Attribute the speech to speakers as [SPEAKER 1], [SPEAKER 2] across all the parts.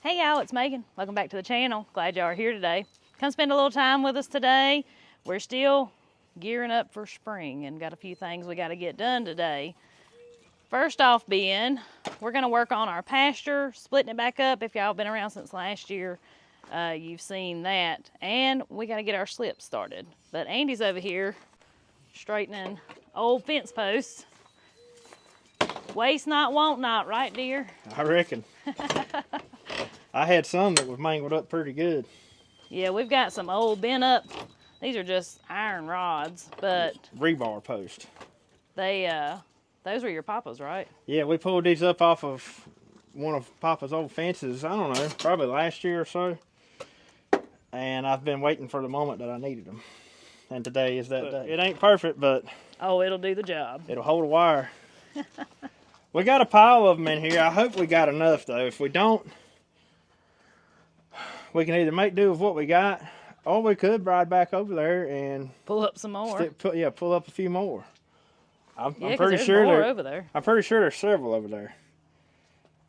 [SPEAKER 1] Hey y'all, it's Megan. Welcome back to the channel. Glad y'all are here today. Come spend a little time with us today. We're still gearing up for spring and got a few things we got to get done today. First off being, we're going to work on our pasture, splitting it back up. If y'all been around since last year, you've seen that. And we got to get our slips started. But Andy's over here straightening old fence posts. Waste not, want not, right dear?
[SPEAKER 2] I reckon. I had some that was mangled up pretty good.
[SPEAKER 1] Yeah, we've got some old bent up. These are just iron rods, but
[SPEAKER 2] Rebar post.
[SPEAKER 1] they those were your papa's, right?
[SPEAKER 2] Yeah, we pulled these up off of one of Papa's old fences, I don't know, probably last year or so. And I've been waiting for the moment that I needed them. And today is that day. It ain't perfect, but
[SPEAKER 1] Oh, it'll do the job.
[SPEAKER 2] it'll hold a wire. We got a pile of them in here. I hope we got enough, though. If we don't, we can either make do with what we got, or we could ride back over there and
[SPEAKER 1] Pull up some more.
[SPEAKER 2] pull up a few more. I'm
[SPEAKER 1] Yeah, 'cause
[SPEAKER 2] pretty
[SPEAKER 1] there's
[SPEAKER 2] sure
[SPEAKER 1] more over there.
[SPEAKER 2] I'm pretty sure there's several over there.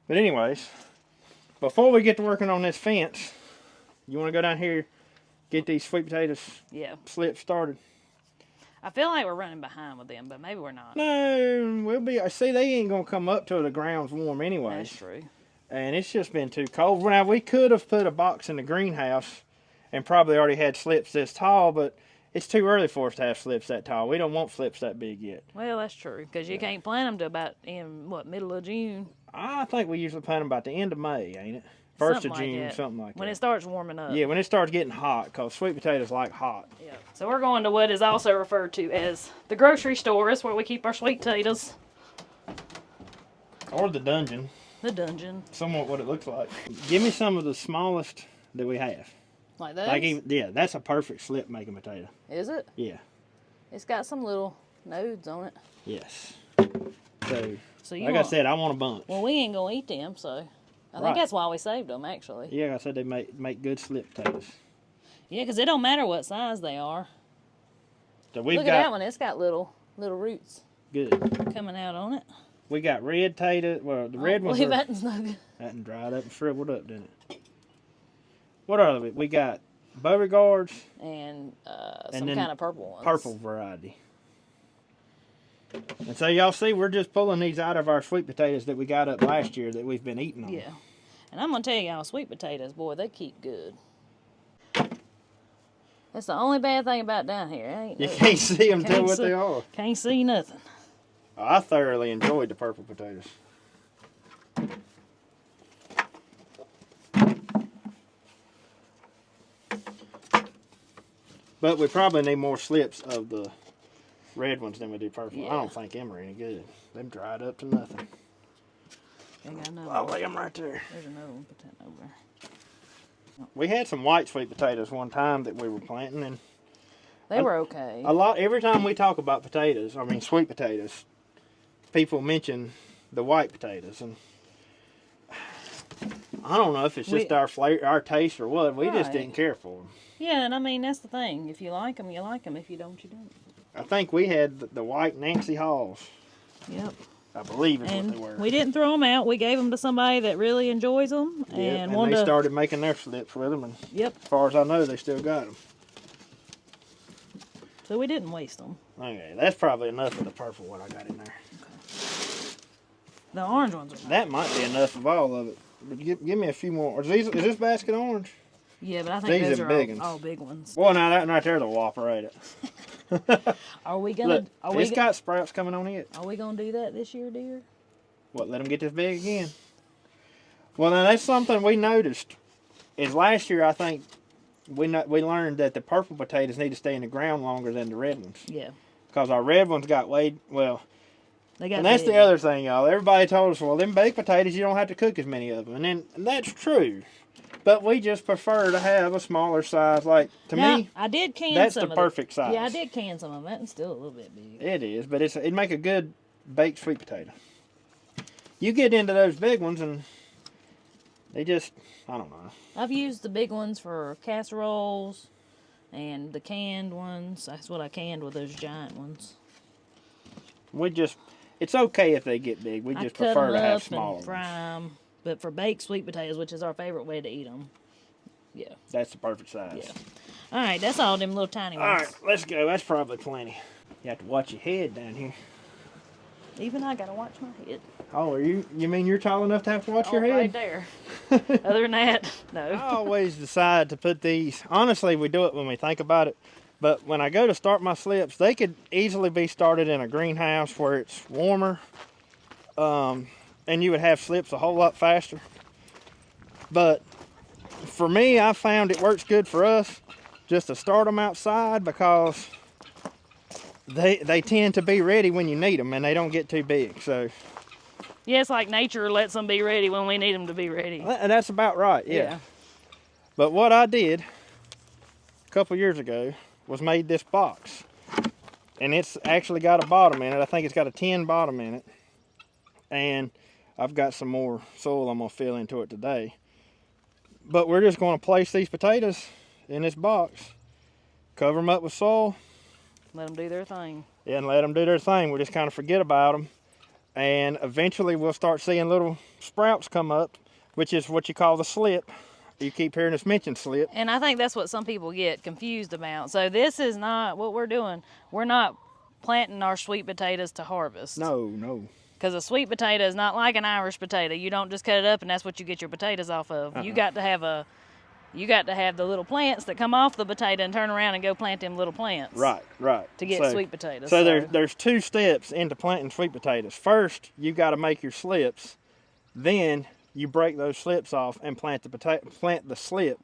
[SPEAKER 2] But anyways, before we get to working on this fence, you want to go down here, get these sweet potatoes slips started.
[SPEAKER 1] I feel like we're running behind with them, but maybe we're not.
[SPEAKER 2] No, we'll be. See, they ain't gonna come up till the ground's warm anyways.
[SPEAKER 1] That's true.
[SPEAKER 2] And it's just been too cold. Now, we could have put a box in the greenhouse and probably already had slips this tall, but it's too early for us to have slips that tall. We don't want slips that big yet.
[SPEAKER 1] Well, that's true, because you can't plant them till about middle of June.
[SPEAKER 2] I think we usually plant them about the end of May, ain't it? First
[SPEAKER 1] Something
[SPEAKER 2] of
[SPEAKER 1] like
[SPEAKER 2] June,
[SPEAKER 1] that.
[SPEAKER 2] something like that.
[SPEAKER 1] When it starts warming up.
[SPEAKER 2] Yeah, when it starts getting hot, because sweet potatoes like hot.
[SPEAKER 1] Yeah. So we're going to what is also referred to as the grocery store. That's where we keep our sweet potatoes.
[SPEAKER 2] Or the dungeon.
[SPEAKER 1] The dungeon.
[SPEAKER 2] Somewhat what it looks like. Give me some of the smallest that we have.
[SPEAKER 1] Like those?
[SPEAKER 2] Yeah, that's a perfect slip making potato.
[SPEAKER 1] Is it?
[SPEAKER 2] Yeah.
[SPEAKER 1] It's got some little nodes on it.
[SPEAKER 2] Yes. So
[SPEAKER 1] you
[SPEAKER 2] like I said, I want a bunch.
[SPEAKER 1] Well, we ain't going to eat them, so I think that's why we saved them, actually.
[SPEAKER 2] Yeah, like I said, they make good slip potatoes.
[SPEAKER 1] Yeah, because it don't matter what size they are.
[SPEAKER 2] So
[SPEAKER 1] Look at that one. It's got little roots
[SPEAKER 2] good
[SPEAKER 1] coming out on it.
[SPEAKER 2] We got red tater. Well, the red ones
[SPEAKER 1] that's no good.
[SPEAKER 2] That dried up and shriveled up, didn't it? What are they? We got Beauregards
[SPEAKER 1] and some kind of purple ones.
[SPEAKER 2] Purple variety. And so y'all see, we're just pulling these out of our sweet potatoes that we got up last year that we've been eating on.
[SPEAKER 1] Yeah. And I'm going to tell y'all, sweet potatoes, boy, they keep good. That's the only bad thing about down here.
[SPEAKER 2] You can't see them, tell what they are.
[SPEAKER 1] Can't see nothing.
[SPEAKER 2] I thoroughly enjoyed the purple potatoes. But we probably need more slips of the red ones than we do purple. Yeah. I don't think them are any good. Them dried up to nothing. I'll lay them right there.
[SPEAKER 1] There's another one. Put that over there.
[SPEAKER 2] We had some white sweet potatoes one time that we were planting, and
[SPEAKER 1] they were okay.
[SPEAKER 2] Every time we talk about potatoes, I mean sweet potatoes, people mention the white potatoes, and I don't know if it's just our flavor, our taste, or what. We just didn't care for them.
[SPEAKER 1] Yeah, and I mean that's the thing. If you like them, you like them. If you don't, you don't.
[SPEAKER 2] I think we had the white Nancy Halls.
[SPEAKER 1] Yep.
[SPEAKER 2] I believe is what they were.
[SPEAKER 1] We didn't throw them out. We gave them to somebody that really enjoys them.
[SPEAKER 2] And they started making their slips with them. And as far as I know, they still got them.
[SPEAKER 1] So we didn't waste them.
[SPEAKER 2] Okay, that's probably enough of the purple what I got in there.
[SPEAKER 1] Okay. The orange ones are nice.
[SPEAKER 2] That might be enough of all of it. But give me a few more. Is this basket orange?
[SPEAKER 1] Yeah, but I think these are
[SPEAKER 2] big
[SPEAKER 1] all big ones.
[SPEAKER 2] Well, now that one right there is a whopper, ain't it?
[SPEAKER 1] Are we gonna?
[SPEAKER 2] Look, it's got sprouts coming on it.
[SPEAKER 1] Are we gonna do that this year, dear?
[SPEAKER 2] What? Let them get this big again? Well, now that's something we noticed. Is last year I think we learned that the purple potatoes need to stay in the ground longer than the red ones.
[SPEAKER 1] Yeah.
[SPEAKER 2] Because our red ones got way well.
[SPEAKER 1] They got.
[SPEAKER 2] And that's the other thing, y'all. Everybody told us, well, them baked potatoes you don't have to cook as many of them, and that's true. But we just prefer to have a smaller size. Like, to me,
[SPEAKER 1] I did can
[SPEAKER 2] that's
[SPEAKER 1] some
[SPEAKER 2] the perfect size.
[SPEAKER 1] Yeah, I did can some of them. That's still a little bit big.
[SPEAKER 2] It is, but it'd make a good baked sweet potato. You get into those big ones, and they just, I don't know.
[SPEAKER 1] I've used the big ones for casseroles and the canned ones. That's what I canned with those giant ones.
[SPEAKER 2] It's okay if they get big. We just prefer to have smaller ones.
[SPEAKER 1] Fry them, But for baked sweet potatoes, which is our favorite way to eat them, yeah.
[SPEAKER 2] That's the perfect size.
[SPEAKER 1] Yeah. All right, that's all them little tiny ones.
[SPEAKER 2] All right, let's go. That's probably plenty. You have to watch your head down here.
[SPEAKER 1] Even I gotta watch my head.
[SPEAKER 2] Oh, you mean you're tall enough to have to watch your head?
[SPEAKER 1] Right there. Other than that, no.
[SPEAKER 2] I always decide to put these, honestly, we do it when we think about it, but when I go to start my slips, they could easily be started in a greenhouse where it's warmer, and you would have slips a whole lot faster. But for me, I found it works good for us just to start them outside because they tend to be ready when you need them and they don't get too big. So
[SPEAKER 1] yeah, it's like nature lets them be ready when we need them to be ready.
[SPEAKER 2] That's about right, yeah. But what I did a couple years ago was made this box. And it's actually got a bottom in it. I think it's got a tin bottom in it. And I've got some more soil I'm going to fill into it today. But we're just going to place these potatoes in this box, cover them up with soil.
[SPEAKER 1] Let them do their thing.
[SPEAKER 2] Yeah, and let them do their thing. We'll just kind of forget about them. And eventually we'll start seeing little sprouts come up, which is what you call the slip. You keep hearing us mention slip.
[SPEAKER 1] And I think that's what some people get confused about. So this is not what we're doing. We're not planting our sweet potatoes to harvest.
[SPEAKER 2] No, no.
[SPEAKER 1] Because a sweet potato is not like an Irish potato. You don't just cut it up and that's what you get your potatoes off of. You got to have the little plants that come off the potato and turn around and go plant them little plants.
[SPEAKER 2] Right. To
[SPEAKER 1] get sweet potatoes.
[SPEAKER 2] So there's two steps into planting sweet potatoes. First, you got to make your slips. Then you break those slips off and plant the slip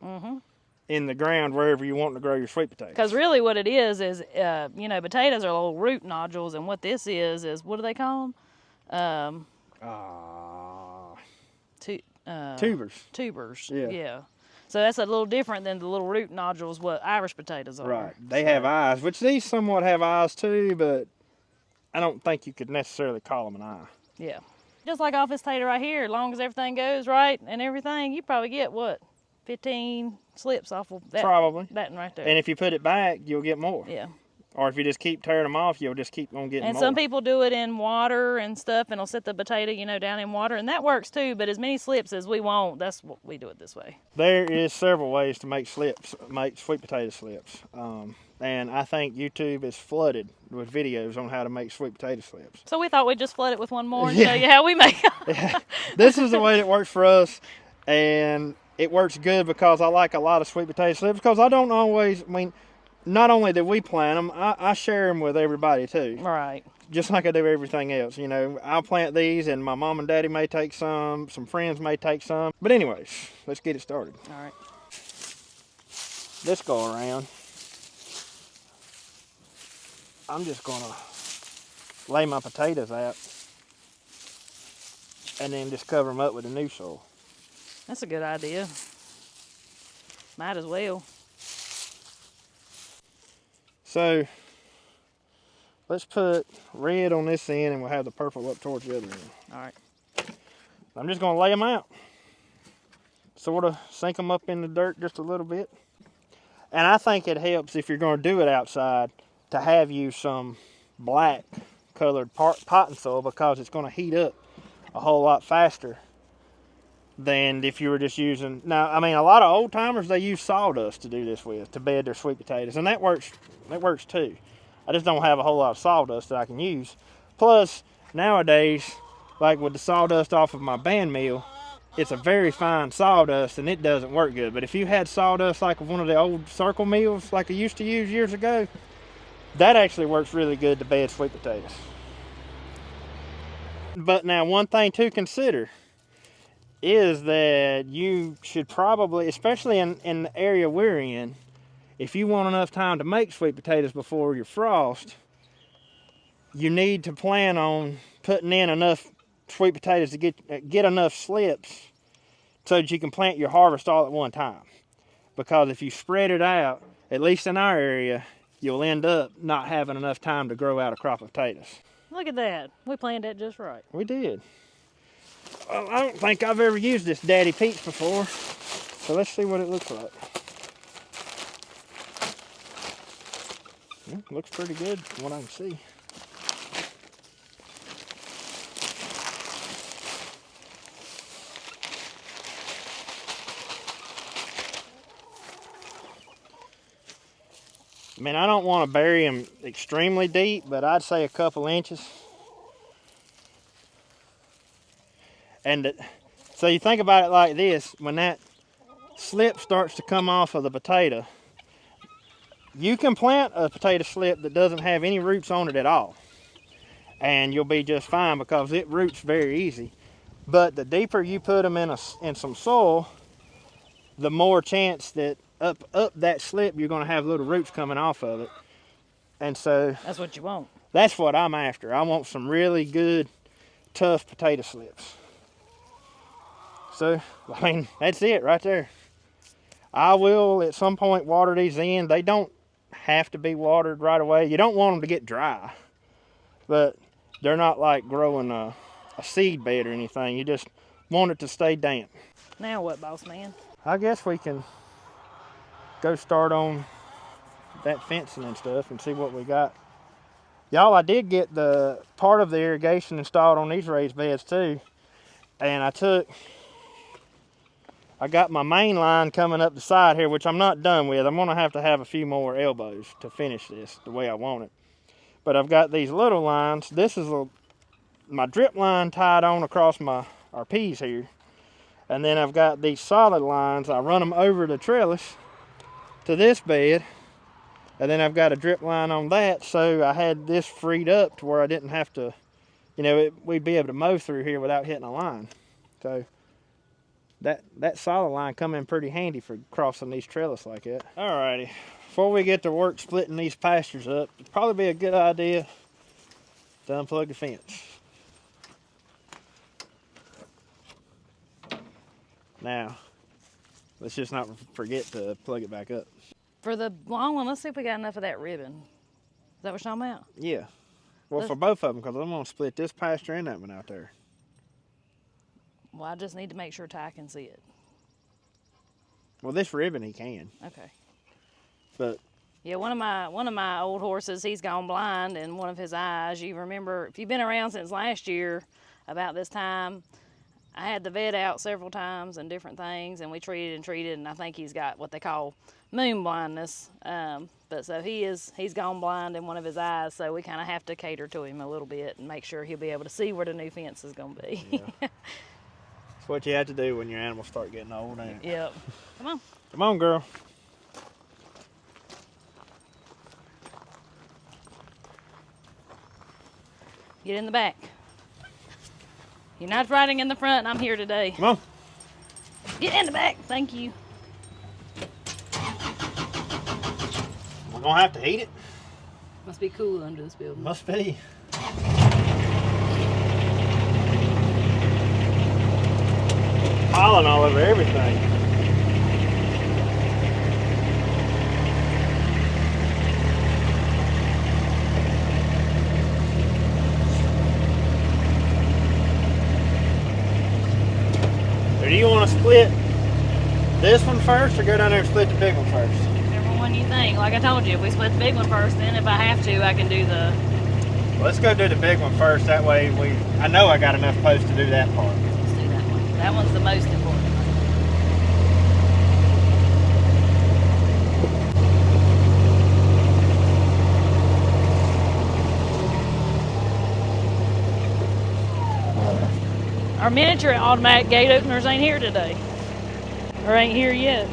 [SPEAKER 2] in the ground wherever you want to grow your sweet potatoes.
[SPEAKER 1] Because really what it is potatoes are little root nodules, and what this is what do they call them?
[SPEAKER 2] Tubers.
[SPEAKER 1] Tubers.
[SPEAKER 2] Yeah.
[SPEAKER 1] Yeah. So that's a little different than the little root nodules what Irish potatoes are.
[SPEAKER 2] Right. They have eyes, which these somewhat have eyes too, but I don't think you could necessarily call them an eye.
[SPEAKER 1] Yeah. Just like off this potato right here, as long as everything goes right and everything, you probably get, 15 slips off of that.
[SPEAKER 2] Probably.
[SPEAKER 1] That one right there.
[SPEAKER 2] And if you put it back, you'll get more.
[SPEAKER 1] Yeah.
[SPEAKER 2] Or if you just keep tearing them off, you'll just keep on getting more.
[SPEAKER 1] And some people do it in water and stuff, and they'll set the potato, down in water, and that works too, but as many slips as we want, that's what we do it this way.
[SPEAKER 2] There is several ways to make sweet potato slips. And I think YouTube is flooded with videos on how to make sweet potato slips.
[SPEAKER 1] So we thought we'd just flood it with one more and show you how we make them.
[SPEAKER 2] Yeah. This is the way that works for us, and it works good because I like a lot of sweet potato slips because not only do we plant them, I share them with everybody too.
[SPEAKER 1] Right.
[SPEAKER 2] Just like I do everything else. I'll plant these and my mom and daddy may take some friends may take some. But anyways, let's get it started.
[SPEAKER 1] All right.
[SPEAKER 2] This go around, I'm just gonna lay my potatoes out and then just cover them up with the new soil.
[SPEAKER 1] That's a good idea. Might as well.
[SPEAKER 2] So let's put red on this end and we'll have the purple up towards the other end.
[SPEAKER 1] All right.
[SPEAKER 2] I'm just gonna lay them out. Sort of sink them up in the dirt just a little bit. And I think it helps if you're gonna do it outside to have you some black colored potting soil because it's gonna heat up a whole lot faster than if you were just using, now, I mean, a lot of old timers, they use sawdust to do this with, to bed their sweet potatoes, and that works too. I just don't have a whole lot of sawdust that I can use. Plus, nowadays, like with the sawdust off of my band mill, it's a very fine sawdust and it doesn't work good. But if you had sawdust like one of the old circle mills like I used to use years ago, that actually works really good to bed sweet potatoes. But now one thing to consider is that you should probably, especially in the area we're in, if you want enough time to make sweet potatoes before your frost, you need to plan on putting in enough sweet potatoes to get enough slips so that you can plant your harvest all at one time. Because if you spread it out, at least in our area, you'll end up not having enough time to grow out a crop of potatoes.
[SPEAKER 1] Look at that. We planned that just right.
[SPEAKER 2] We did. Well, I don't think I've ever used this Daddy Peach before, so let's see what it looks like. Yeah, looks pretty good from what I can see. I mean, I don't want to bury them extremely deep, but I'd say a couple inches. And so you think about it like this, when that slip starts to come off of the potato, you can plant a potato slip that doesn't have any roots on it at all, and you'll be just fine because it roots very easy. But the deeper you put them in some soil, the more chance that up that slip you're going to have little roots coming off of it. And so
[SPEAKER 1] that's what you want.
[SPEAKER 2] That's what I'm after. I want some really good, tough potato slips. So, I mean, that's it right there. I will at some point water these in. They don't have to be watered right away. You don't want them to get dry, but they're not like growing a seed bed or anything. You just want it to stay damp.
[SPEAKER 1] Now what, boss man?
[SPEAKER 2] I guess we can go start on that fencing and stuff and see what we got. Y'all, I did get the part of the irrigation installed on these raised beds too. And I got my main line coming up the side here, which I'm not done with. I'm gonna have to have a few more elbows to finish this the way I want it. But I've got these little lines. This is my drip line tied on across our peas here. And then I've got these solid lines. I run them over the trellis to this bed. And then I've got a drip line on that, so I had this freed up to where I didn't have to, we'd be able to mow through here without hitting a line. So that solid line come in pretty handy for crossing these trellis like that. Alrighty, before we get to work splitting these pastures up, it'd probably be a good idea to unplug the fence. Now, let's just not forget to plug it back up.
[SPEAKER 1] For the long one, let's see if we got enough of that ribbon. Is that what you're talking about?
[SPEAKER 2] Yeah. Well, for both of them, because I'm going to split this pasture and that one out there.
[SPEAKER 1] Well, I just need to make sure Ty can see it.
[SPEAKER 2] Well, this ribbon he can.
[SPEAKER 1] Okay.
[SPEAKER 2] But
[SPEAKER 1] yeah, one of my old horses, he's gone blind in one of his eyes. You remember, if you've been around since last year, about this time, I had the vet out several times and different things, and we treated, and I think he's got what they call moon blindness. But so he's gone blind in one of his eyes, so we kind of have to cater to him a little bit and make sure he'll be able to see where the new fence is going to be.
[SPEAKER 2] Yeah. That's what you have to do when your animals start getting old, ain't it?
[SPEAKER 1] Yep. Come on.
[SPEAKER 2] Come on, girl.
[SPEAKER 1] Get in the back. You're not riding in the front, I'm here today.
[SPEAKER 2] Come on.
[SPEAKER 1] Get in the back, thank you.
[SPEAKER 2] We're going to have to heat it.
[SPEAKER 1] Must be cool under this building.
[SPEAKER 2] Must be. Pollen all over everything. Do you want to split this one first or go down there and split the big one first?
[SPEAKER 1] Whichever one you think. Like I told you, if we split the big one first, then if I have to, I can do the...
[SPEAKER 2] Well, let's go do the big one first. That way I know I got enough posts to do that part.
[SPEAKER 1] Let's do that one. That one's the most important. Our miniature automatic gate openers ain't here today. Or ain't here yet.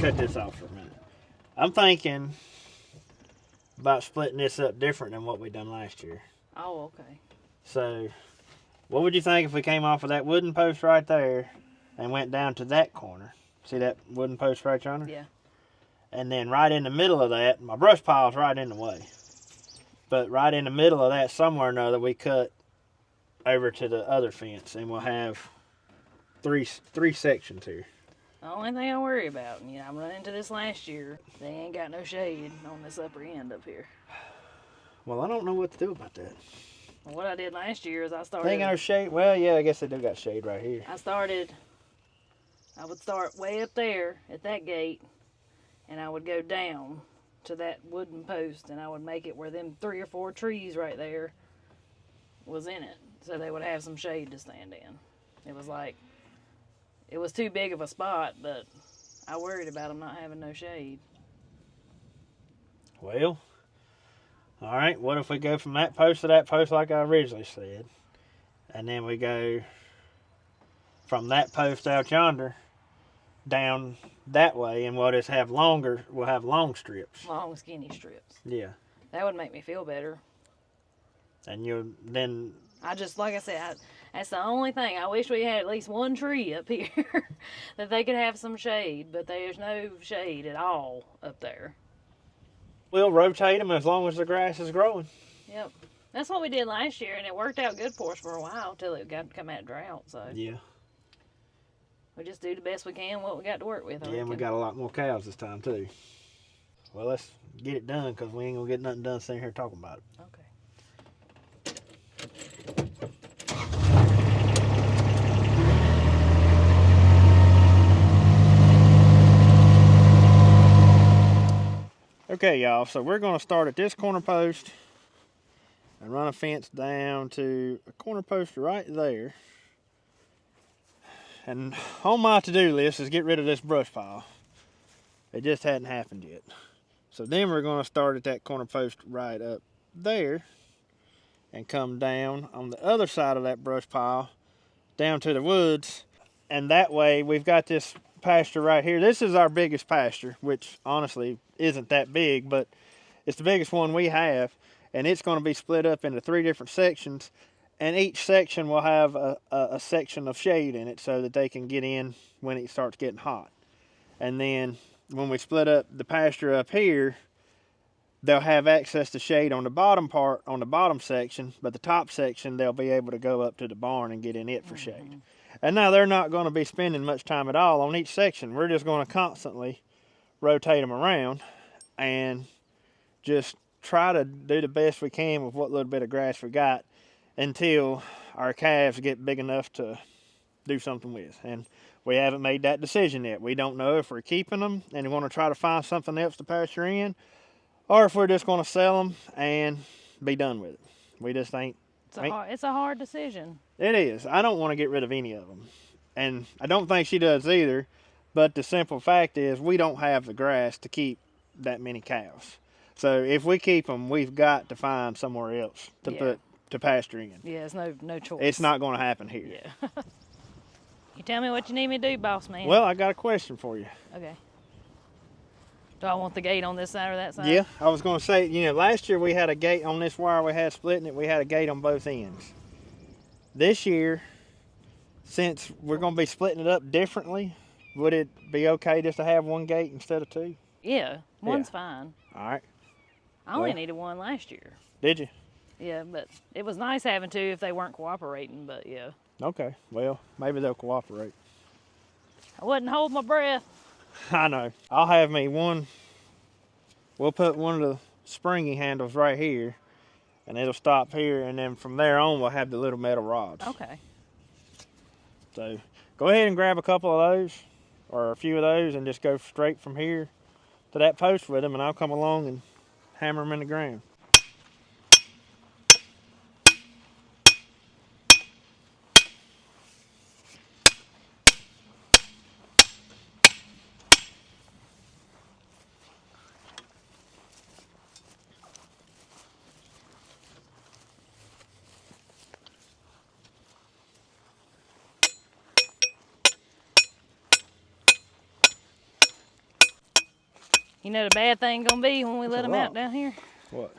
[SPEAKER 2] Cut this off for a minute. I'm thinking about splitting this up different than what we done last year.
[SPEAKER 1] Oh, okay.
[SPEAKER 2] So, what would you think if we came off of that wooden post right there and went down to that corner? See that wooden post right yonder?
[SPEAKER 1] Yeah.
[SPEAKER 2] And then right in the middle of that, my brush pile's right in the way. But right in the middle of that, somewhere or another, we cut over to the other fence, and we'll have three sections here.
[SPEAKER 1] The only thing I worry about, and I'm running into this last year, they ain't got no shade on this upper end up here.
[SPEAKER 2] Well, I don't know what to do about that.
[SPEAKER 1] Well, what I did last year is I started...
[SPEAKER 2] They ain't got no shade? Well, yeah, I guess they do got shade right here.
[SPEAKER 1] I would start way up there at that gate, and I would go down to that wooden post, and I would make it where them 3 or 4 trees right there was in it, so they would have some shade to stand in. It was too big of a spot, but I worried about them not having no shade.
[SPEAKER 2] Well, all right, what if we go from that post to that post like I originally said, and then we go from that post out yonder down that way, and we'll just have we'll have long strips.
[SPEAKER 1] Long, skinny strips.
[SPEAKER 2] Yeah.
[SPEAKER 1] That would make me feel better.
[SPEAKER 2] And
[SPEAKER 1] Like I said, that's the only thing. I wish we had at least one tree up here that they could have some shade, but there's no shade at all up there.
[SPEAKER 2] We'll rotate them as long as the grass is growing.
[SPEAKER 1] Yep. That's what we did last year, and it worked out good for us for a while till it got to come out drought. So
[SPEAKER 2] yeah.
[SPEAKER 1] We just do the best we can what we got to work with.
[SPEAKER 2] Yeah, and we got a lot more cows this time too. Well, let's get it done because we ain't gonna get nothing done sitting here talking about it.
[SPEAKER 1] Okay.
[SPEAKER 2] Okay, y'all, so we're going to start at this corner post and run a fence down to a corner post right there. And on my to-do list is get rid of this brush pile. It just hadn't happened yet. So then we're going to start at that corner post right up there and come down on the other side of that brush pile down to the woods. And that way we've got this pasture right here. This is our biggest pasture, which honestly isn't that big, but it's the biggest one we have, and it's going to be split up into 3 different sections, and each section will have a section of shade in it so that they can get in when it starts getting hot. And then when we split up the pasture up here, they'll have access to shade on the bottom part, on the bottom section, but the top section they'll be able to go up to the barn and get in it for shade. And now they're not going to be spending much time at all on each section. We're just going to constantly rotate them around and just try to do the best we can with what little bit of grass we got until our calves get big enough to do something with. And we haven't made that decision yet. We don't know if we're keeping them and we want to try to find something else to pasture in, or if we're just going to sell them and be done with it. We just ain't.
[SPEAKER 1] It's a hard decision.
[SPEAKER 2] It is. I don't want to get rid of any of them. And I don't think she does either. But the simple fact is we don't have the grass to keep that many cows. So if we keep them, we've got to find somewhere else to put to pasture in.
[SPEAKER 1] Yeah, it's no choice.
[SPEAKER 2] It's not going to happen here.
[SPEAKER 1] Yeah. You tell me what you need me to do, boss man.
[SPEAKER 2] Well, I got a question for you.
[SPEAKER 1] Okay. Do I want the gate on this side or that side?
[SPEAKER 2] Yeah, I was going to say, last year we had a gate on this wire we had splitting it. We had a gate on both ends. This year, since we're going to be splitting it up differently, would it be okay just to have one gate instead of 2?
[SPEAKER 1] Yeah, one's fine.
[SPEAKER 2] All right.
[SPEAKER 1] I only needed one last year.
[SPEAKER 2] Did you?
[SPEAKER 1] Yeah, but it was nice having 2 if they weren't cooperating, but yeah.
[SPEAKER 2] Okay, well, maybe they'll cooperate.
[SPEAKER 1] I wouldn't hold my breath.
[SPEAKER 2] I know. I'll have me one. We'll put one of the springy handles right here, and it'll stop here, and then from there on we'll have the little metal rods.
[SPEAKER 1] Okay.
[SPEAKER 2] So go ahead and grab a couple of those, or a few of those, and just go straight from here to that post with them, and I'll come along and hammer them in the ground.
[SPEAKER 1] You know the bad thing gonna be when we let them out down here?
[SPEAKER 2] What?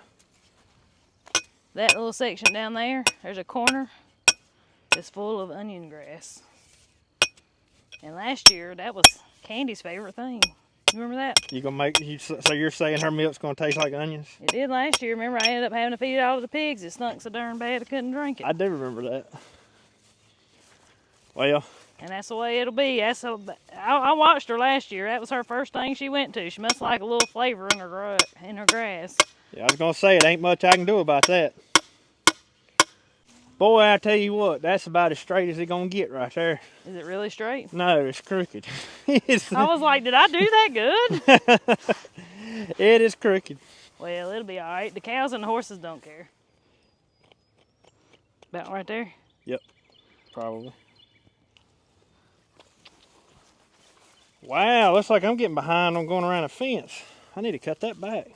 [SPEAKER 1] That little section down there, there's a corner that's full of onion grass. And last year, that was Candy's favorite thing. You remember that?
[SPEAKER 2] So you're saying her milk's gonna taste like onions?
[SPEAKER 1] It did last year. Remember, I ended up having to feed it all to the pigs. It stunk so darn bad I couldn't drink it.
[SPEAKER 2] I do remember that. Well,
[SPEAKER 1] And that's the way it'll be. I watched her last year. That was her first thing she went to. She must like a little flavor in her grass.
[SPEAKER 2] Yeah, I was gonna say it ain't much I can do about that. Boy, I tell you what, that's about as straight as it's gonna get right there.
[SPEAKER 1] Is it really straight?
[SPEAKER 2] No, it's crooked.
[SPEAKER 1] I was like, did I do that good?
[SPEAKER 2] It is crooked.
[SPEAKER 1] Well, it'll be all right. The cows and the horses don't care. About right there?
[SPEAKER 2] Yep, probably. Wow, looks like I'm getting behind on going around a fence. I need to cut that back.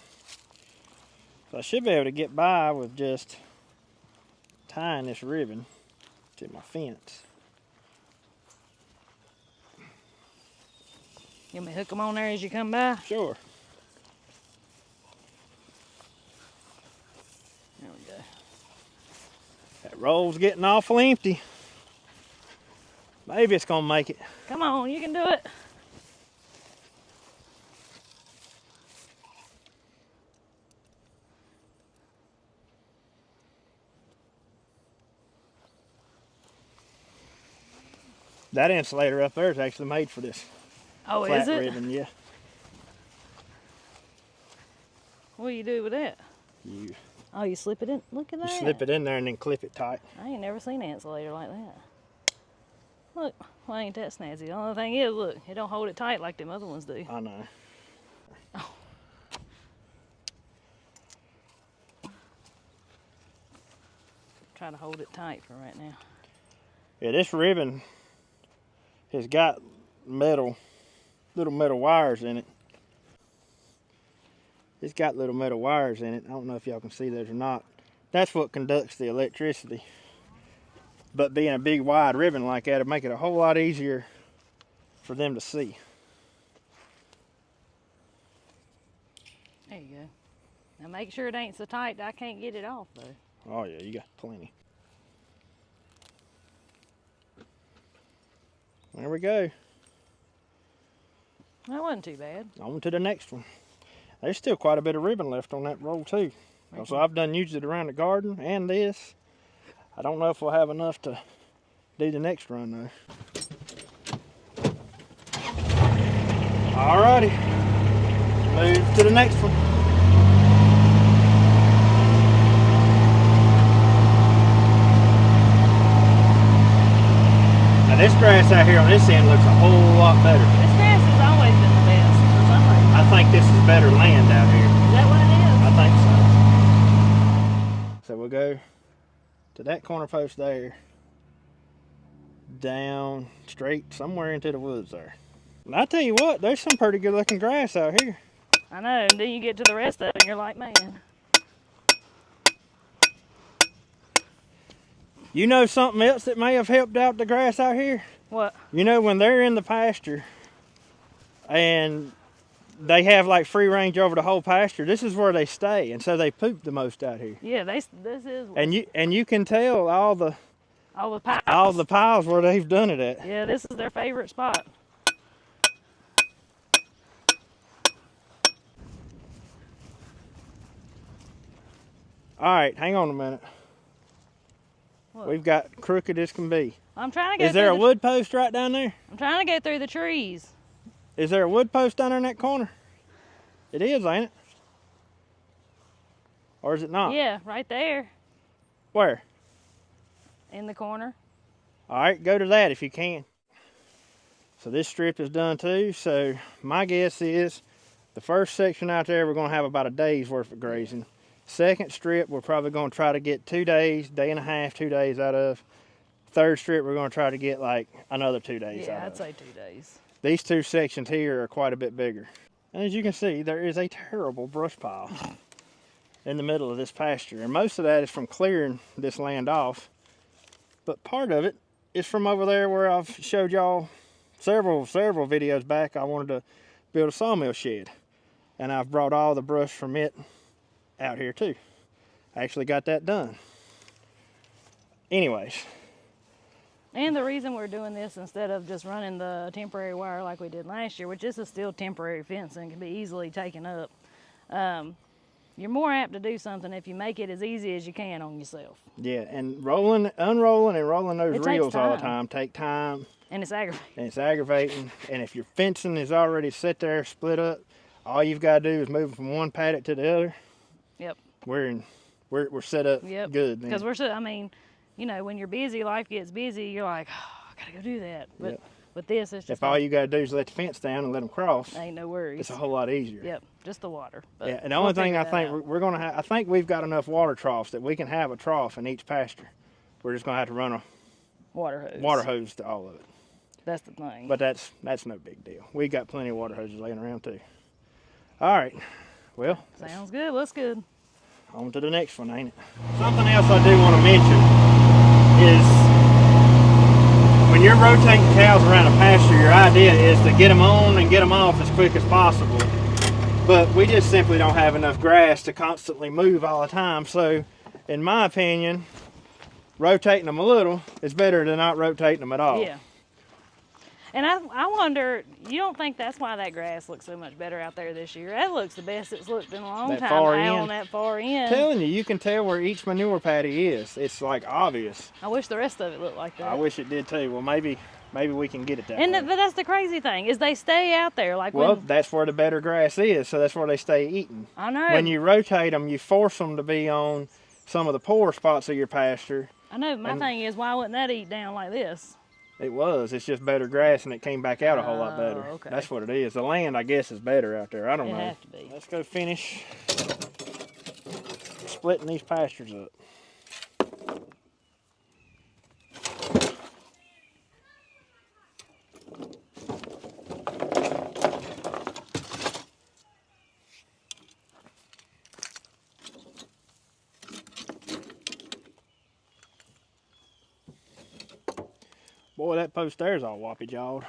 [SPEAKER 2] So I should be able to get by with just tying this ribbon to my fence.
[SPEAKER 1] You want me to hook them on there as you come by?
[SPEAKER 2] Sure.
[SPEAKER 1] There we go.
[SPEAKER 2] That roll's getting awful empty. Maybe it's gonna make it.
[SPEAKER 1] Come on, you can do it.
[SPEAKER 2] That insulator up there is actually made for this.
[SPEAKER 1] Oh,
[SPEAKER 2] flat
[SPEAKER 1] is it?
[SPEAKER 2] ribbon, yeah.
[SPEAKER 1] What do you do with that? Oh, you slip it in? Look at that.
[SPEAKER 2] You slip it in there and then clip it tight.
[SPEAKER 1] I ain't never seen an insulator like that. Look, well, ain't that snazzy. The only thing is, look, it don't hold it tight like them other ones do.
[SPEAKER 2] I know.
[SPEAKER 1] Oh. Try to hold it tight for right now.
[SPEAKER 2] Yeah, this ribbon has got little metal wires in it. It's got little metal wires in it. I don't know if y'all can see those or not. That's what conducts the electricity. But being a big wide ribbon like that, it'd make it a whole lot easier for them to see.
[SPEAKER 1] There you go. Now make sure it ain't so tight that I can't get it off though.
[SPEAKER 2] Oh yeah, you got plenty. There we go.
[SPEAKER 1] That wasn't too bad.
[SPEAKER 2] On to the next one. There's still quite a bit of ribbon left on that roll too. So I've done used it around the garden and this. I don't know if we'll have enough to do the next run though. Alrighty, move to the next one. Now this grass out here on this end looks a whole lot better.
[SPEAKER 1] This grass has always been the best for some reason.
[SPEAKER 2] I think this is better land out here.
[SPEAKER 1] Is that what it is?
[SPEAKER 2] I think so. So we'll go to that corner post there, down straight somewhere into the woods there. And I tell you what, there's some pretty good looking grass out here.
[SPEAKER 1] I know, and then you get to the rest of it and you're like, man.
[SPEAKER 2] You know something else that may have helped out the grass out here?
[SPEAKER 1] What?
[SPEAKER 2] You know when they're in the pasture and they have like free range over the whole pasture, this is where they stay, and so they poop the most out here.
[SPEAKER 1] Yeah, this is.
[SPEAKER 2] And you can tell all the piles where they've done it at.
[SPEAKER 1] Yeah, this is their favorite spot.
[SPEAKER 2] All right, hang on a minute.
[SPEAKER 1] What?
[SPEAKER 2] We've got crooked as can be.
[SPEAKER 1] I'm trying to get.
[SPEAKER 2] Is there a wood post right down there?
[SPEAKER 1] I'm trying to get through the trees.
[SPEAKER 2] Is there a wood post down there in that corner? It is, ain't it? Or is it not?
[SPEAKER 1] Yeah, right there
[SPEAKER 2] Where?
[SPEAKER 1] in the corner.
[SPEAKER 2] All right, go to that if you can. So this strip is done too. So my guess is the first section out there, we're going to have about a day's worth of grazing. Second strip, we're probably going to try to get 2 days, day and a half, 2 days out of. Third strip, we're going to try to get like another 2 days out of.
[SPEAKER 1] Yeah, I'd say 2 days.
[SPEAKER 2] These two sections here are quite a bit bigger. And as you can see, there is a terrible brush pile in the middle of this pasture. And most of that is from clearing this land off. But part of it is from over there where I've showed y'all several videos back. I wanted to build a sawmill shed. And I've brought all the brush from it out here too. I actually got that done. Anyways.
[SPEAKER 1] And the reason we're doing this instead of just running the temporary wire like we did last year, which this is still temporary fence and can be easily taken up, you're more apt to do something if you make it as easy as you can on yourself.
[SPEAKER 2] Yeah, and unrolling and rolling those reels all the
[SPEAKER 1] time.
[SPEAKER 2] time take time.
[SPEAKER 1] And it's aggravating.
[SPEAKER 2] And it's aggravating. And if your fencing is already set there, split up, all you've got to do is move from one paddock to the other.
[SPEAKER 1] Yep.
[SPEAKER 2] We're set up good.
[SPEAKER 1] Because I mean, you know, when you're busy, life gets busy. You're like, oh, I gotta go do that. But with this, it's just
[SPEAKER 2] if all you gotta do is let the fence down and let them cross,
[SPEAKER 1] ain't no worries.
[SPEAKER 2] It's a whole lot easier.
[SPEAKER 1] Yep, just the water.
[SPEAKER 2] But yeah, and the only thing I think we're gonna have, I think we've got enough water troughs that we can have a trough in each pasture. We're just gonna have to run a water hose to all of it.
[SPEAKER 1] That's the thing.
[SPEAKER 2] But that's no big deal. We got plenty of water hoses laying around too. All right, well.
[SPEAKER 1] Sounds good. Looks good.
[SPEAKER 2] On to the next one, ain't it? Something else I do want to mention is when you're rotating cows around a pasture, your idea is to get them on and get them off as quick as possible. But we just simply don't have enough grass to constantly move all the time. So, in my opinion, rotating them a little is better than not rotating them at all.
[SPEAKER 1] Yeah. And I wonder, you don't think that's why that grass looks so much better out there this year? That looks the best it's looked in a long time. On that far end.
[SPEAKER 2] I'm telling you, you can tell where each manure paddy is. It's like obvious.
[SPEAKER 1] I wish the rest of it looked like that.
[SPEAKER 2] I wish it did too. Well, maybe we can get it that way.
[SPEAKER 1] But that's the crazy thing, is they stay out there.
[SPEAKER 2] That's where the better grass is, so that's where they stay eating.
[SPEAKER 1] I know.
[SPEAKER 2] When you rotate them, you force them to be on some of the poorer spots of your pasture.
[SPEAKER 1] I know. My thing is, why wouldn't that eat down like this?
[SPEAKER 2] It's just better grass, and it came back out a whole lot better.
[SPEAKER 1] Okay.
[SPEAKER 2] That's what it is. The land, I guess, is better out there. I don't know.
[SPEAKER 1] It has to be.
[SPEAKER 2] Let's go finish splitting these pastures up. Boy, that post there's all whoppy jawed.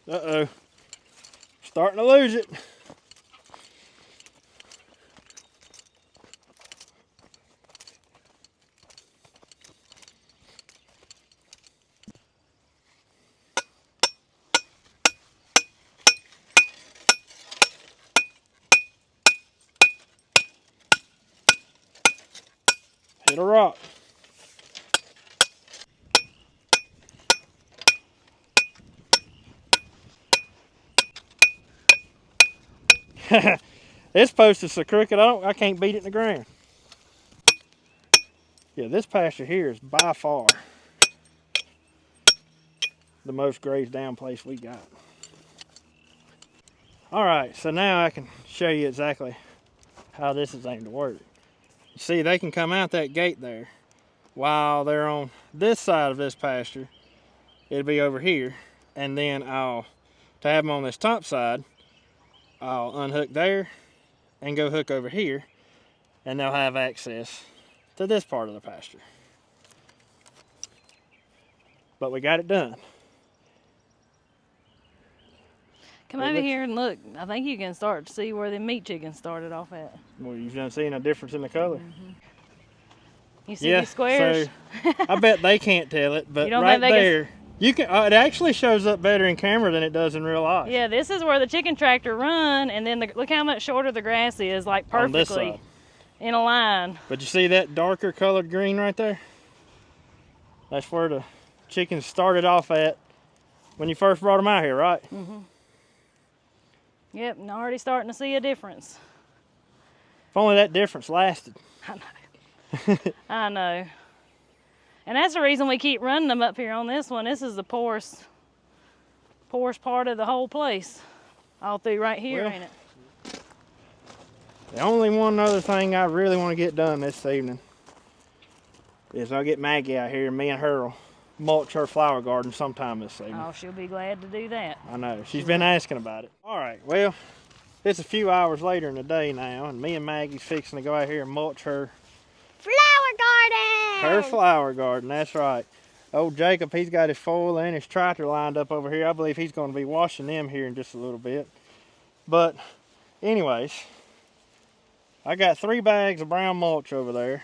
[SPEAKER 2] Uh-oh. Starting to lose it. Hit a rock. This post is so crooked, I can't beat it in the ground. Yeah, this pasture here is by far the most grazed down place we got. All right, so now I can show you exactly how this is aimed to work. You see, they can come out that gate there while they're on this side of this pasture. It'll be over here, and then to have them on this top side, I'll unhook there and go hook over here, and they'll have access to this part of the pasture. But we got it done.
[SPEAKER 1] Come over here and look. I think you can start to see where the meat chickens started off at.
[SPEAKER 2] Well, you've done seen a difference in the color.
[SPEAKER 1] Mm-hmm. You see these squares?
[SPEAKER 2] So I bet they can't tell it, but
[SPEAKER 1] don't
[SPEAKER 2] right
[SPEAKER 1] think they
[SPEAKER 2] there, you can. It actually shows up better in camera than it does in real life.
[SPEAKER 1] Yeah, this is where the chicken tractor run, and then look how much shorter the grass is, like perfectly in a line.
[SPEAKER 2] But you see that darker colored green right there? That's where the chickens started off at when you first brought them out here, right?
[SPEAKER 1] Mm-hmm. Yep, and already starting to see a difference.
[SPEAKER 2] If only that difference lasted.
[SPEAKER 1] I know. I know. And that's the reason we keep running them up here on this one. This is the poorest part of the whole place. All through right here, ain't it?
[SPEAKER 2] The only one other thing I really want to get done this evening is I'll get Maggie out here and me and her will mulch her flower garden sometime this evening.
[SPEAKER 1] Oh, she'll be glad to do that.
[SPEAKER 2] I know. She's been asking about it. All right, well, It's a few hours later in the day now, and me and Maggie's fixing to go out here and mulch her flower garden. That's right. Old Jacob, he's got his foil and his tractor lined up over here. I believe he's going to be washing them here in just a little bit. But anyways, I got 3 bags of brown mulch over there,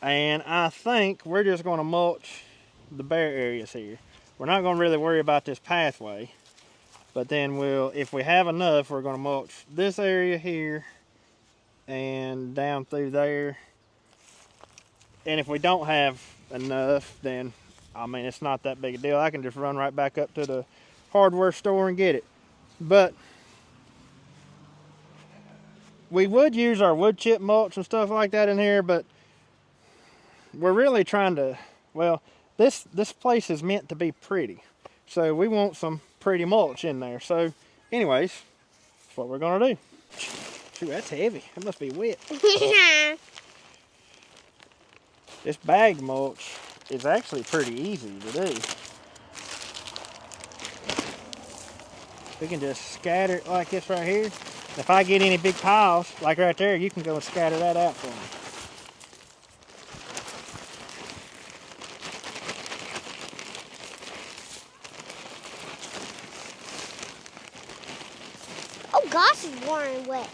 [SPEAKER 2] and I think we're just going to mulch the bare areas here. We're not going to really worry about this pathway, but then if we have enough, we're going to mulch this area here and down through there. And if we don't have enough, then I mean, it's not that big a deal. I can just run right back up to the hardware store and get it. But we would use our wood chip mulch and stuff like that in here, but we're really trying to, well, this place is meant to be pretty. So we want some pretty mulch in there. So anyways, that's what we're gonna do. Shoot, that's heavy. It must be wet. This bag mulch is actually pretty easy to do. We can just scatter it like this right here. If I get any big piles, like right there, you can go and scatter that out for me.
[SPEAKER 3] Oh gosh, it's warm and wet.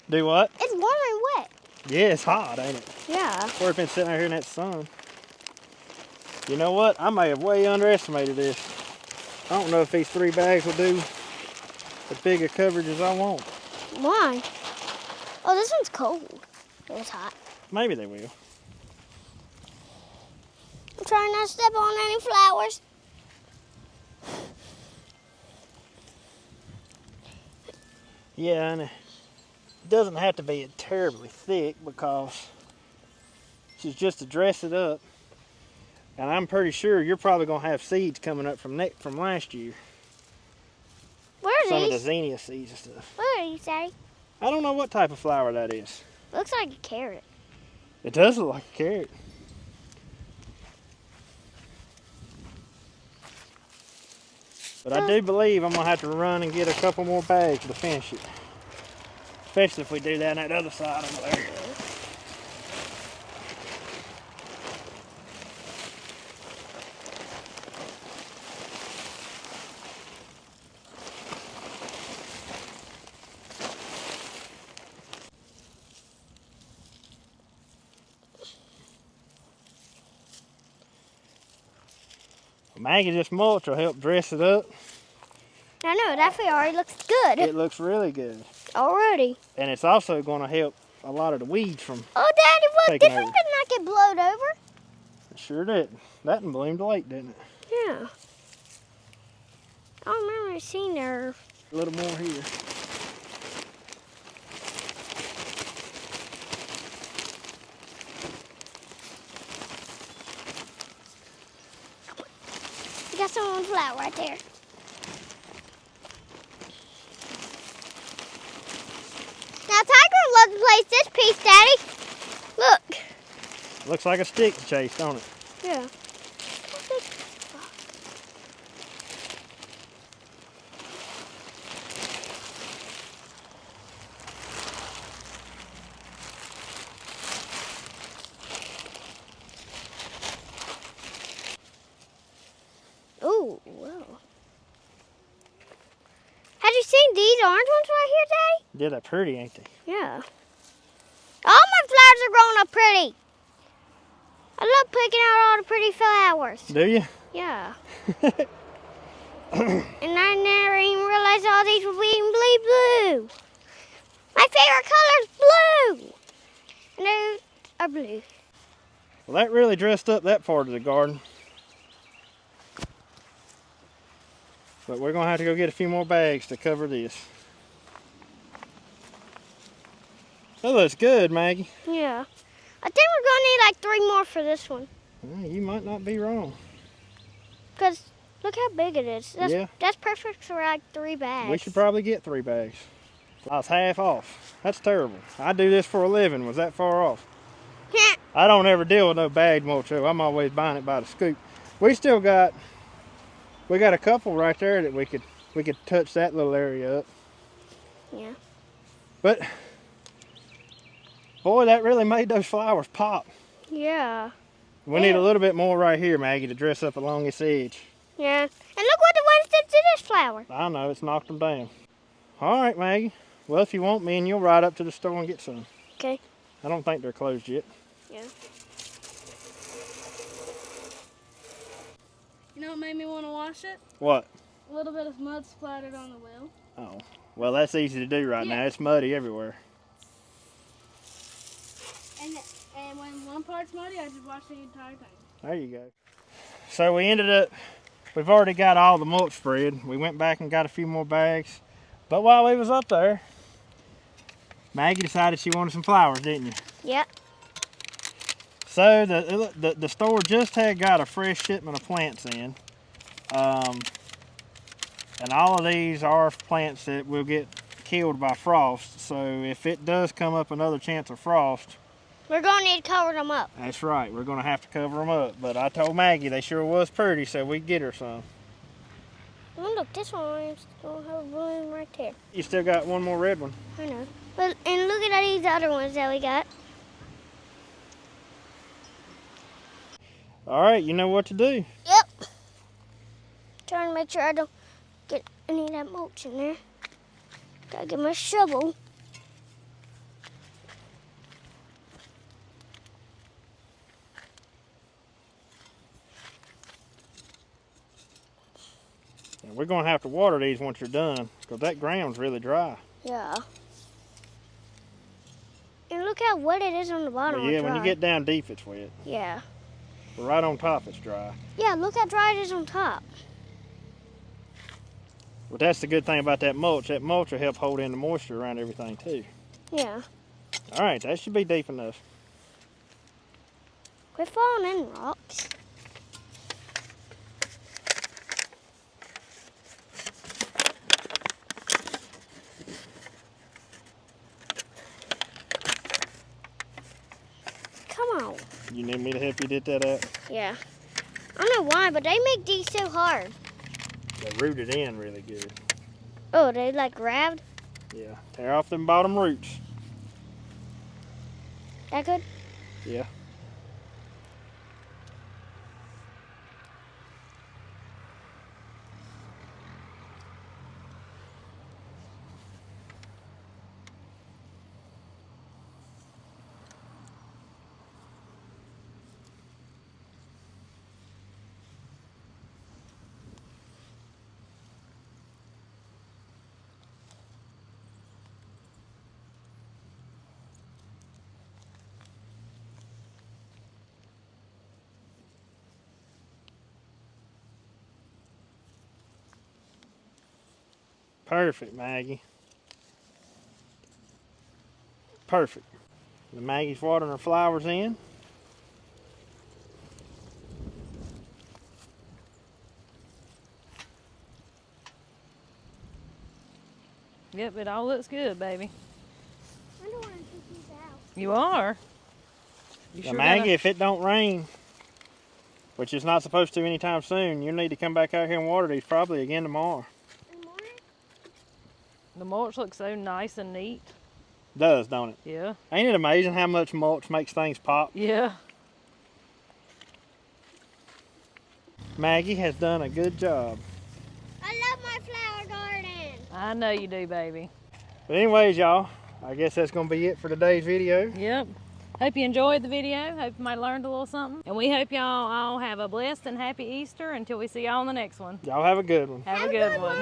[SPEAKER 2] Do what?
[SPEAKER 3] It's warm and wet.
[SPEAKER 2] Yeah, it's hot, ain't it?
[SPEAKER 3] Yeah.
[SPEAKER 2] We've been sitting out here in that sun. You know what? I may have way underestimated this. I don't know if these 3 bags will do as big a coverage as I want.
[SPEAKER 3] Why? Oh, this one's cold. It was hot.
[SPEAKER 2] Maybe they will.
[SPEAKER 3] I'm trying not to step on any flowers.
[SPEAKER 2] Yeah, and it doesn't have to be terribly thick because it's just to dress it up. And I'm pretty sure you're probably going to have seeds coming up from last year.
[SPEAKER 3] Where are
[SPEAKER 2] Some
[SPEAKER 3] these?
[SPEAKER 2] of the zinnia seeds and stuff.
[SPEAKER 3] Where are these, Daddy?
[SPEAKER 2] I don't know what type of flower that is.
[SPEAKER 3] Looks like a carrot.
[SPEAKER 2] It does look like a carrot. But I do believe I'm going to have to run and get a couple more bags to finish it. Especially if we do that on that other side over there. Maggie, this mulch will help dress it up.
[SPEAKER 3] I know, that already looks good.
[SPEAKER 2] It looks really good.
[SPEAKER 3] Already.
[SPEAKER 2] And it's also going to help a lot of the weeds from
[SPEAKER 3] Oh, Daddy, look,
[SPEAKER 2] taking
[SPEAKER 3] this one
[SPEAKER 2] over.
[SPEAKER 3] did not get blowed over.
[SPEAKER 2] It sure did. That one bloomed late, didn't it?
[SPEAKER 3] Yeah. I don't remember seeing her.
[SPEAKER 2] A little more here.
[SPEAKER 3] You got some on flower right there. Now, Tiger loves to place this piece, Daddy. Look.
[SPEAKER 2] Looks like a stick to chase, don't it?
[SPEAKER 3] Yeah. Ooh, wow. Have you seen these orange ones right here, Daddy?
[SPEAKER 2] Yeah, they're pretty, ain't they?
[SPEAKER 3] Yeah. All my flowers are growing up pretty. I love picking out all the pretty flowers.
[SPEAKER 2] Do you?
[SPEAKER 3] Yeah. And I never even realized all these were being blue. My favorite color is blue. And those are blue.
[SPEAKER 2] Well, that really dressed up that part of the garden. But we're going to have to go get a few more bags to cover this. That looks good, Maggie.
[SPEAKER 3] Yeah. I think we're going to need like 3 more for this one.
[SPEAKER 2] Well, you might not be wrong.
[SPEAKER 3] Because look how big it is.
[SPEAKER 2] Yeah.
[SPEAKER 3] That's perfect for like 3 bags.
[SPEAKER 2] We should probably get 3 bags. I was half off. That's terrible. I do this for a living. Was that far off? I don't ever deal with no bag mulch. I'm always buying it by the scoop. We got a couple right there that we could we could touch that little area up.
[SPEAKER 3] Yeah.
[SPEAKER 2] But, boy, that really made those flowers pop.
[SPEAKER 3] Yeah.
[SPEAKER 2] We need a little bit more right here, Maggie, to dress up along this edge.
[SPEAKER 3] Yeah. And look what the ones did to this flower.
[SPEAKER 2] I know, it's knocked them down. All right, Maggie. Well, if you want me, and you'll ride up to the store and get some.
[SPEAKER 3] Okay.
[SPEAKER 2] I don't think they're closed yet.
[SPEAKER 3] Yeah.
[SPEAKER 4] You know what made me want to wash it?
[SPEAKER 2] What?
[SPEAKER 4] A little bit of mud splattered on the wheel.
[SPEAKER 2] Oh, well, that's easy to do right now. It's muddy everywhere.
[SPEAKER 4] And when one part's muddy, I just wash the entire thing.
[SPEAKER 2] There you go. So we ended up, we've already got all the mulch spread. We went back and got a few more bags. But while we was up there, Maggie decided she wanted some flowers, didn't you?
[SPEAKER 3] Yep.
[SPEAKER 2] So the store just had got a fresh shipment of plants in. And all of these are plants that will get killed by frost. So if it does come up another chance of frost,
[SPEAKER 3] we're going to need to cover them up.
[SPEAKER 2] that's right, we're going to have to cover them up. But I told Maggie they sure was pretty, so we'd get her some.
[SPEAKER 3] Oh, look, this one is going to have a bloom right there.
[SPEAKER 2] You still got one more red one.
[SPEAKER 3] I know. But, and look at these other ones that we got.
[SPEAKER 2] All right, you know what to do.
[SPEAKER 3] Yep. Trying to make sure I don't get any of that mulch in there. Gotta get my shovel.
[SPEAKER 2] And we're going to have to water these once you're done, because that ground's really dry.
[SPEAKER 3] Yeah. And look how wet it is on the bottom.
[SPEAKER 2] But yeah, when you get down deep, it's wet.
[SPEAKER 3] Yeah.
[SPEAKER 2] But right on top, it's dry.
[SPEAKER 3] Yeah, look how dry it is on top.
[SPEAKER 2] But that's the good thing about that mulch. That mulch will help hold in the moisture around everything, too.
[SPEAKER 3] Yeah.
[SPEAKER 2] All right, that should be deep enough.
[SPEAKER 3] Quit falling in rocks. Come on.
[SPEAKER 2] You need me to help you dig that out?
[SPEAKER 3] Yeah. I don't know why, but they make these so hard.
[SPEAKER 2] They're rooted in really good.
[SPEAKER 3] Oh, they like grabbed?
[SPEAKER 2] Yeah, tear off them bottom roots.
[SPEAKER 3] That good?
[SPEAKER 2] Yeah. Perfect, Maggie. Perfect. The Maggie's watering her flowers in.
[SPEAKER 1] Yep, it all looks good, baby.
[SPEAKER 3] I don't want to take these out.
[SPEAKER 1] You are. You
[SPEAKER 2] Now,
[SPEAKER 1] sure
[SPEAKER 2] Maggie,
[SPEAKER 1] gotta-
[SPEAKER 2] if it don't rain, which it's not supposed to anytime soon, you'll need to come back out here and water these probably again tomorrow.
[SPEAKER 1] The mulch looks so nice and neat.
[SPEAKER 2] Does, don't it?
[SPEAKER 1] Yeah.
[SPEAKER 2] Ain't it amazing how much mulch makes things pop?
[SPEAKER 1] Yeah.
[SPEAKER 2] Maggie has done a good job.
[SPEAKER 3] I love my flower garden.
[SPEAKER 1] I know you do, baby.
[SPEAKER 2] But anyways, y'all, I guess that's going to be it for today's video.
[SPEAKER 1] Yep. Hope you enjoyed the video. Hope you might have learned a little something. And we hope y'all all have a blessed and happy Easter until we see y'all on the next one.
[SPEAKER 2] Y'all have a good one.
[SPEAKER 1] Have a good one.